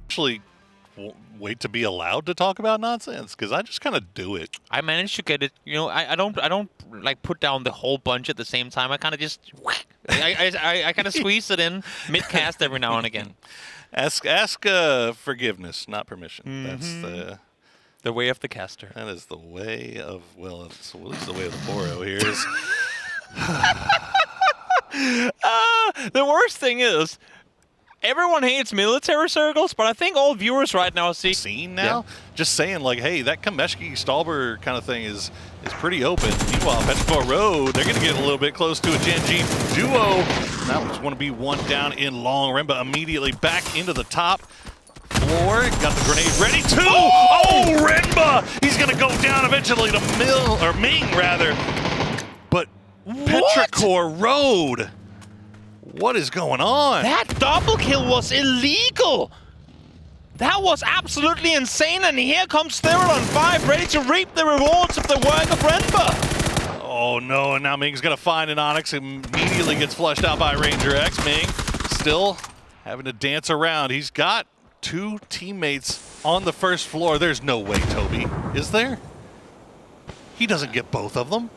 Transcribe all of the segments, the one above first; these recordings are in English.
Actually wait to be allowed to talk about nonsense because I just kind of do it. I managed to get it. You know, I don't like put down the whole bunch at the same time. I kind of just I kind of squeeze it in mid cast every now and again. Ask forgiveness, not permission. That's the way of the caster. That is the way of it's at least the way of the Boro here is. The worst thing is, everyone hates military circles, but I think all viewers right now see seen now. Just saying, like, hey, that Kameshki Stalber kind of thing is pretty open. Meanwhile, Petrichor Road, they're gonna get a little bit close to a Gen G duo. That was going to be one down in long. Remba immediately back into the top floor. Got the grenade ready too. Oh, Renba! He's gonna go down eventually to Ming rather. But Petrichor Road. What is going on? That double kill was illegal. That was absolutely insane, and here comes Sterodon 5, ready to reap the rewards of the work of Renba. Oh no, and now Ming's gonna find an Onyx, immediately gets flushed out by Ranger X. Ming still having to dance around. He's got two teammates on the first floor. There's no way, Toby, is there? He doesn't get both of them.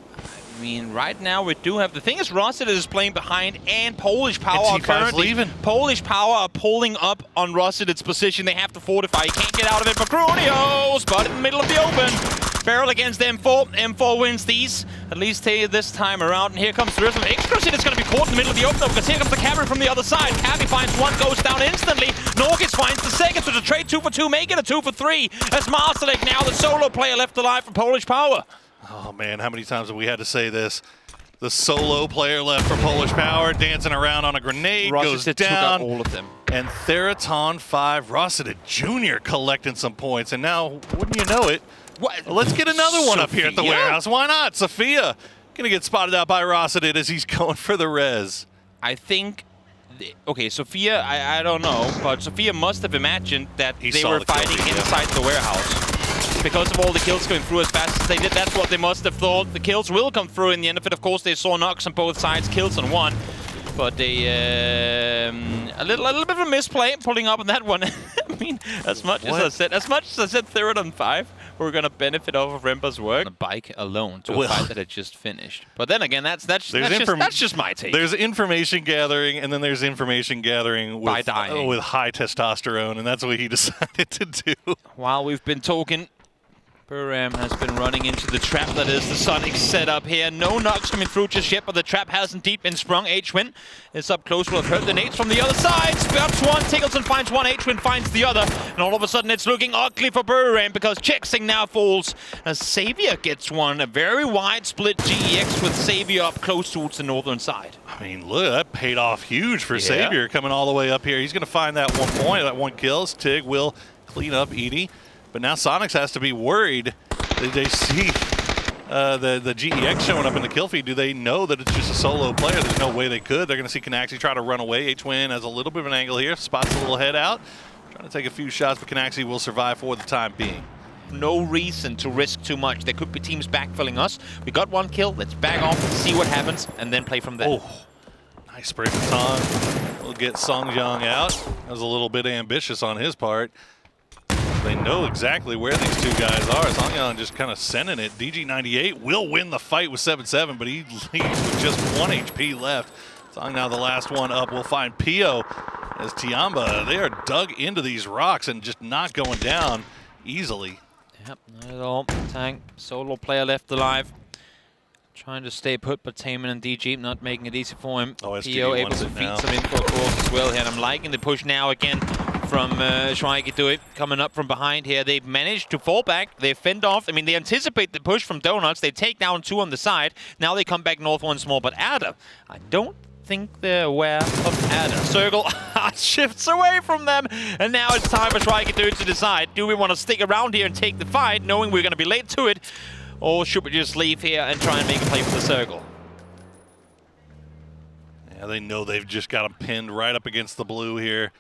I mean, right now we do have, the thing is, Rosset is playing behind, and Polish Power are currently leaving. Polish Power are pulling up on Rosset's position. They have to fortify. He can't get out of it. Macronio spot in the middle of the open. Barrel against M4. M4 wins these, at least this time around. And here comes the rest of Exclusive. It's going to be caught in the middle of the open because here comes the Cabby from the other side. Cabby finds one, goes down instantly. Norgis finds the second, so to trade 2 for 2, make it a 2 for 3. As Masterleg now the solo player left alive for Polish Power. Oh man, how many times have we had to say this? The solo player left for Polish Power, dancing around on a grenade, goes down. Took out all of them. And Theraton 5, Rosset Jr. collecting some points. And now, wouldn't you know it, let's get another one up here at the warehouse. Why not? Sophia gonna get spotted out by Rosset as he's going for the res. I think, okay, Sophia, I don't know, but Sophia must have imagined that they were fighting inside the warehouse. Because of all the kills going through as fast as they did, that's what they must have thought. The kills will come through in the end of it. Of course, they saw knocks on both sides, kills on one. But they, a little bit of a misplay pulling up on that one. I mean, as much as I said Therodon 5, we're going to benefit off of Remba's work. On a bike alone to a fight that had just finished. But then again, that's just my take. There's information gathering, and then there's information gathering with high testosterone, and that's what he decided to do. While we've been talking, Buram has been running into the trap that is the SONIQS setup here. No knocks coming through just yet, but the trap has indeed been sprung. Hwinn is up close, will have heard the nades from the other side. Spots one, Tiggleton finds one, Hwinn finds the other. And all of a sudden it's looking ugly for Buram because Chexing now falls as Xavier gets one. A very wide split GEX with Xavier up close towards the northern side. I mean, look, that paid off huge for Xavier coming all the way up here. He's going to find that 1 point, that 1 kill. Tig will clean up Edie. But now SONIQS has to be worried. They see the GEX showing up in the kill feed. Do they know that it's just a solo player? There's no way they could. They're going to see Canaxi try to run away. Hwinn has a little bit of an angle here. Spots a little head out. Trying to take a few shots, but Canaxi will survive for the time being. No reason to risk too much. There could be teams backfilling us. We got 1 kill. Let's back off, see what happens, and then play from there. Oh, nice spray baton. We'll get Songjong out. That was a little bit ambitious on his part. They know exactly where these two guys are. Songyang just kind of sending it. DG98 will win the fight with 7-7, but he leaves with just 1 HP left. Song now the last one up. We'll find Pio as Tiamba. They are dug into these rocks and just not going down easily. Yep, not at all. Tank, solo player left alive. Trying to stay put, but Taman and DG not making it easy for him. Oh, Pio able to feed some info across as well here. And I'm liking the push now again from Schweige coming up from behind here. They've managed to fall back. They fend off. I mean, they anticipate the push from Donuts. They take down 2 on the side. Now they come back north once more. But Ada, I don't think they're aware of Ada. Circle shifts away from them. And now it's time for Schweige to decide, do we want to stick around here and take the fight, knowing we're going to be late to it? Or should we just leave here and try and make a play for the circle? Yeah, they know they've just got him pinned right up against the blue here.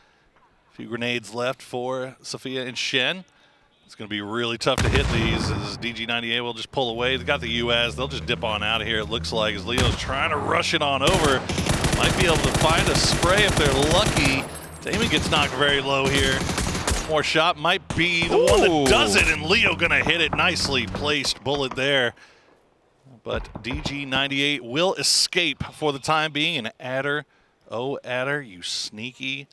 A few grenades left for Sophia and Shen. It's going to be really tough to hit these as DG98 will just pull away. They've got the US. They'll just dip on out of here, it looks like, as Leo's trying to rush it on over. Might be able to find a spray if they're lucky. Damon gets knocked very low here. More shot might be the one that does it, and Leo going to hit it. Nicely placed bullet there. But DG98 will escape for the time being. And Adder, oh Adder, you sneaky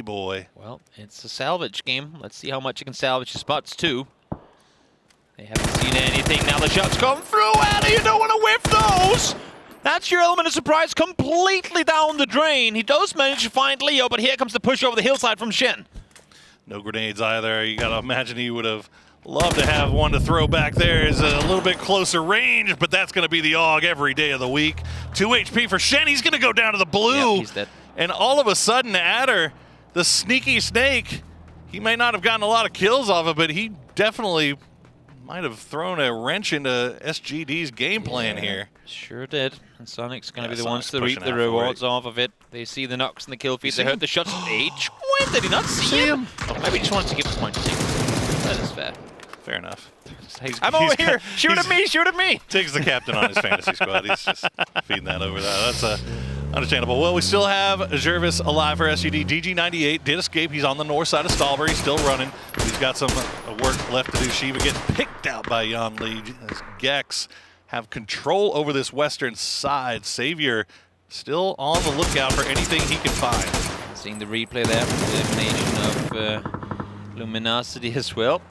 boy. Well, it's a salvage game. Let's see how much you can salvage his butts, too. They haven't seen anything. Now the shots come through, and you don't want to whiff those! That's your element of surprise completely down the drain. He does manage to find Leo, but here comes the push over the hillside from Hwinn. No grenades either. You got to imagine he would have loved to have one to throw back there. Is a little bit closer range, but that's going to be the AUG every day of the week. 2 HP for Hwinn. He's going to go down to the blue. Yep, he's dead. And all of a sudden, Adder, the sneaky snake, he may not have gotten a lot of kills off it, but he definitely might have thrown a wrench into SGD's game plan here. Sure did. And SONIQS going to be the ones to reap the rewards off of it. They see the knocks and the kill feed. They heard the shots. When did he not see him? Oh, maybe he just wanted to give the point to take. That is fair. Fair enough. I'm over here. Shoot at me. Shoot at me. Tig's the captain on his fantasy squad. He's just feeding that over that. That's understandable. Well, we still have Jervis alive for SGD. DG98 did escape. He's on the north side of Stalber. He's still running. He's got some work left to do. Shiva getting picked out by Jan Lee as Gex have control over this western side. Savior still on the lookout for anything he can find. Seeing the replay there, the elimination of Luminosity as well.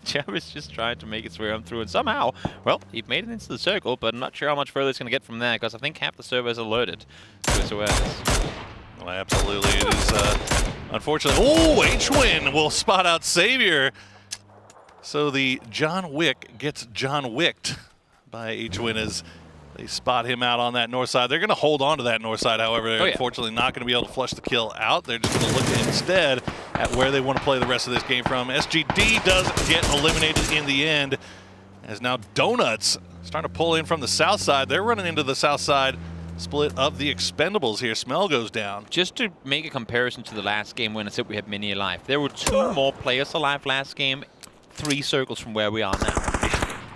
Jervis just trying to make its way on through, and somehow, well, he made it into the circle, but I'm not sure how much further it's going to get from there, because I think half the server is alerted to his awareness. Well, absolutely. It is, unfortunately, Hwinn will spot out Savior. So the John Wick gets John Wicked by Hwinn as they spot him out on that north side. They're going to hold on to that north side, however. They're unfortunately not going to be able to flush the kill out. They're just going to look instead at where they want to play the rest of this game from. SGD does get eliminated in the end, as now Donuts starting to pull in from the south side. They're running into the south side split of the Expendables here. Smell goes down. Just to make a comparison to the last game when I said we had many alive, there were 2 more players alive last game, 3 circles from where we are now.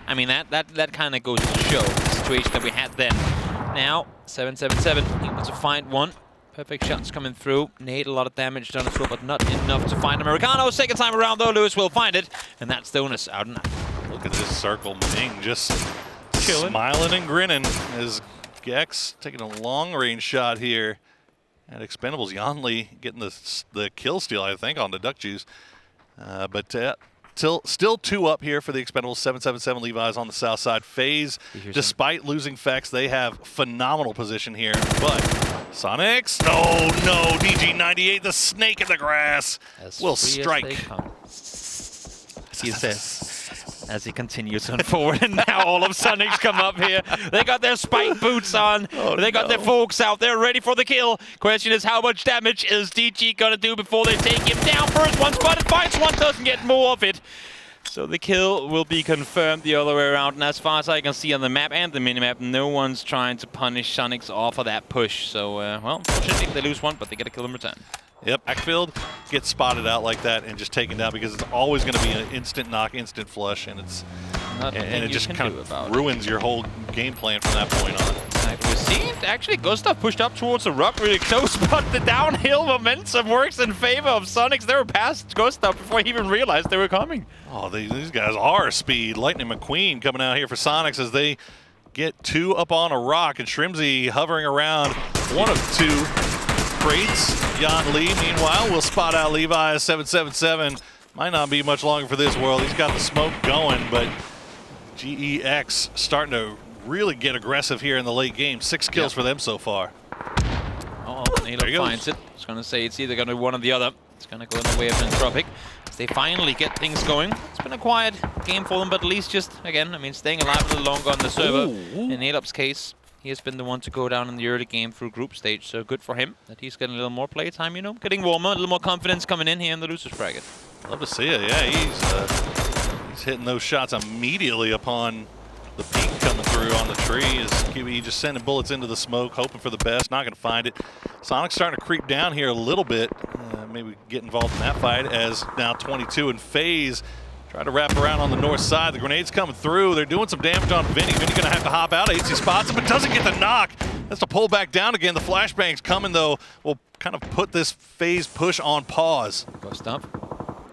I mean, that kind of goes to show the situation that we had then. Now, 777, able to find one. Perfect shots coming through. Nade, a lot of damage done as well, but not enough to find Americano. Second time around, though, Lewis will find it, and that's Donuts out and out. Look at this circle. Ming just chilling, smiling and grinning as Gex taking a long-range shot here at Expendables. Yanli getting the kill steal, I think, on the Duck Juice. Still 2 up here for the Expendables. 777 Levi's on the south side. FaZe, despite losing Fex, they have phenomenal position here. But SONIQS, no, DG98, the snake in the grass, will strike. He says, as he continues on forward, and now all of SONIQS come up here. They got their spike boots on. They got their folks out. They're ready for the kill. Question is, how much damage is DG gonna do before they take him down? First one spotted, finds one, doesn't get more of it. So the kill will be confirmed the other way around. And as far as I can see on the map and the minimap, no one's trying to punish SONIQS off of that push. So, well, unfortunately, they lose one, but they get a kill in return. Yep, Backfield gets spotted out like that and just taken down because it's always going to be an instant knock, instant flush, and it just kind of ruins your whole game plan from that point on. We see actually Gustav pushed up towards the rock really close, but the downhill momentum works in favor of SONIQS. They were past Gustav before he even realized they were coming. Oh, these guys are speed. Lightning McQueen coming out here for SONIQS as they get 2 up on a rock, and Shrimzy hovering around 1 of 2. Crates. Jan Lee, meanwhile, will spot out Levi as 777. Might not be much longer for this world. He's got the smoke going, but GEX starting to really get aggressive here in the late game. 6 kills for them so far. Nilo finds it. I was going to say it's either going to be one or the other. It's going to go in the way of Entropic as they finally get things going. It's been a quiet game for them, but at least just, again, I mean, staying alive a little longer on the server. In Nadop's case, he has been the one to go down in the early game through group stage, so good for him that he's getting a little more play time, you know, getting warmer, a little more confidence coming in here in the losers bracket. Love to see it, yeah, he's hitting those shots immediately upon the peak coming through on the tree. Is QE just sending bullets into the smoke, hoping for the best, not going to find it. SONIQS starting to creep down here a little bit. maybe get involved in that fight, as now 22 and FaZe try to wrap around on the north side. The grenades coming through. They're doing some damage on Vinny. Vinny gonna have to hop out. AC spots him, but doesn't get the knock. Has to pull back down again. The flashbang's coming though. Will kind of put this FaZe push on pause. Ghost up.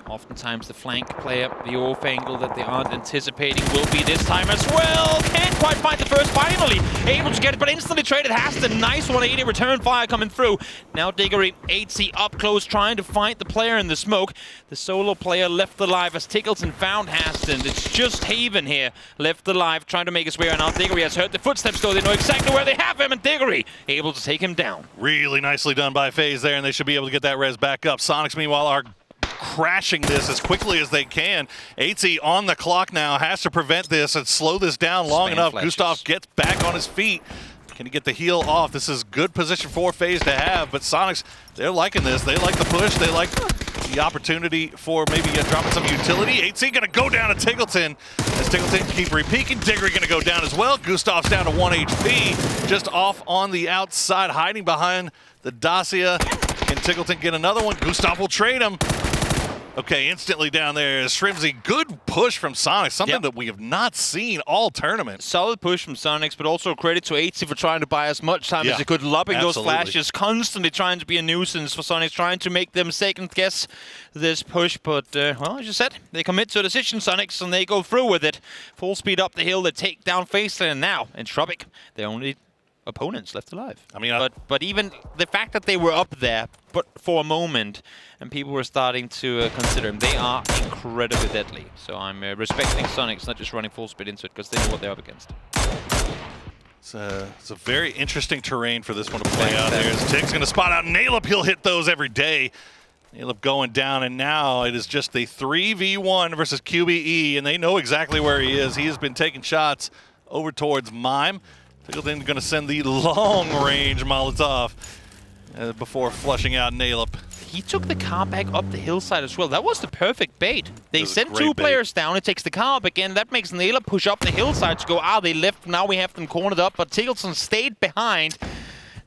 Oftentimes the flank player, the off angle that they aren't anticipating will be this time as well. Can't quite find the first, finally able to get it, but instantly traded. Has the nice 180 return fire coming through. Now Diggory, 8C up close, trying to find the player in the smoke. The solo player left alive as TGLTN found Haston. It's just Haven here, left alive, trying to make his way around. Now Diggory has heard the footsteps though. They know exactly where they have him, and Diggory able to take him down. Really nicely done by FaZe there, and they should be able to get that res back up. SONIQS, meanwhile, are crashing this as quickly as they can. 8C on the clock now, has to prevent this and slow this down long enough. Gustav gets back on his feet. Can he get the heal off? This is good position for FaZe to have, but SONIQS, they're liking this. They like the push. They like the opportunity for maybe dropping some utility. 8C gonna go down to TGLTN as TGLTN keep repeaking. Diggory gonna go down as well. Gustav's down to 1 HP, just off on the outside, hiding behind the Dacia. Can TGLTN get another one? Gustav will trade him. Okay, instantly down there is Shrimzy. Good push from SONIQS, something that we have not seen all tournament. Solid push from SONIQS, but also credit to 8C for trying to buy as much time as he could, lobbing those flashes, constantly trying to be a nuisance for SONIQS, trying to make them second guess this push. But, well, as you said, they commit to a decision, SONIQS, and they go through with it. Full speed up the hill, they take down FaZe, and now, in Tropic, they're only opponents left alive. I mean, but even the fact that they were up there, but for a moment, and people were starting to consider them, they are incredibly deadly. So I'm respecting SONIQS, not just running full speed into it, because they know what they're up against. It's a very interesting terrain for this one to play out there. As Tig's going to spot out Nalep. He'll hit those every day. Nalep going down, and now it is just a 3v1 versus QBE, and they know exactly where he is. He has been taking shots over towards M1ME. TGLTN going to send the long-range Molotov before flushing out Nalep. He took the car back up the hillside as well. That was the perfect bait. They sent two players down. It takes the car up again. That makes Nalep push up the hillside to go, they left. Now we have them cornered up, but TGLTN stayed behind.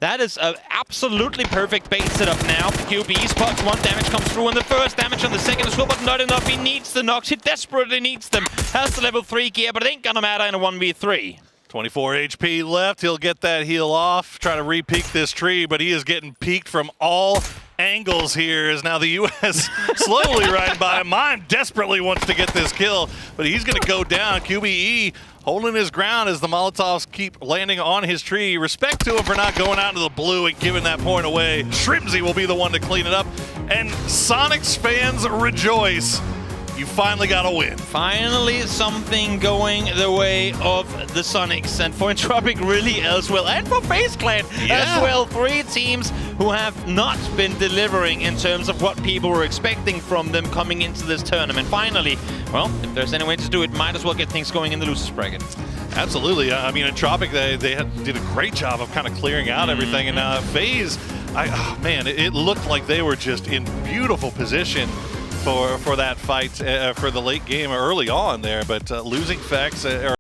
That is an absolutely perfect bait setup now for QB. Spots one damage comes through, and the first damage on the second as well, but not enough. He needs the knocks. He desperately needs them. Has the level 3 gear, but it ain't gonna matter in a 1v3. 24 HP left. He'll get that heal off. Try to re-peek this tree, but he is getting peeked from all angles here as now the U.S. slowly riding by. M1ME desperately wants to get this kill, but he's going to go down. QBE holding his ground as the Molotovs keep landing on his tree. Respect to him for not going out into the blue and giving that point away. Shrimzy will be the one to clean it up, and SONIQS fans rejoice. You finally got a win. Finally something going the way of the SONIQS, and for Tropic really as well, and for FaZe Clan as well. 3 teams who have not been delivering in terms of what people were expecting from them coming into this tournament. Finally, well, if there's any way to do it, might as well get things going in the losers bracket. Absolutely. I mean, in Tropic, they did a great job of kind of clearing out everything, and FaZe, man, it looked like they were just in beautiful position for that fight for the late game early on there, but losing Fex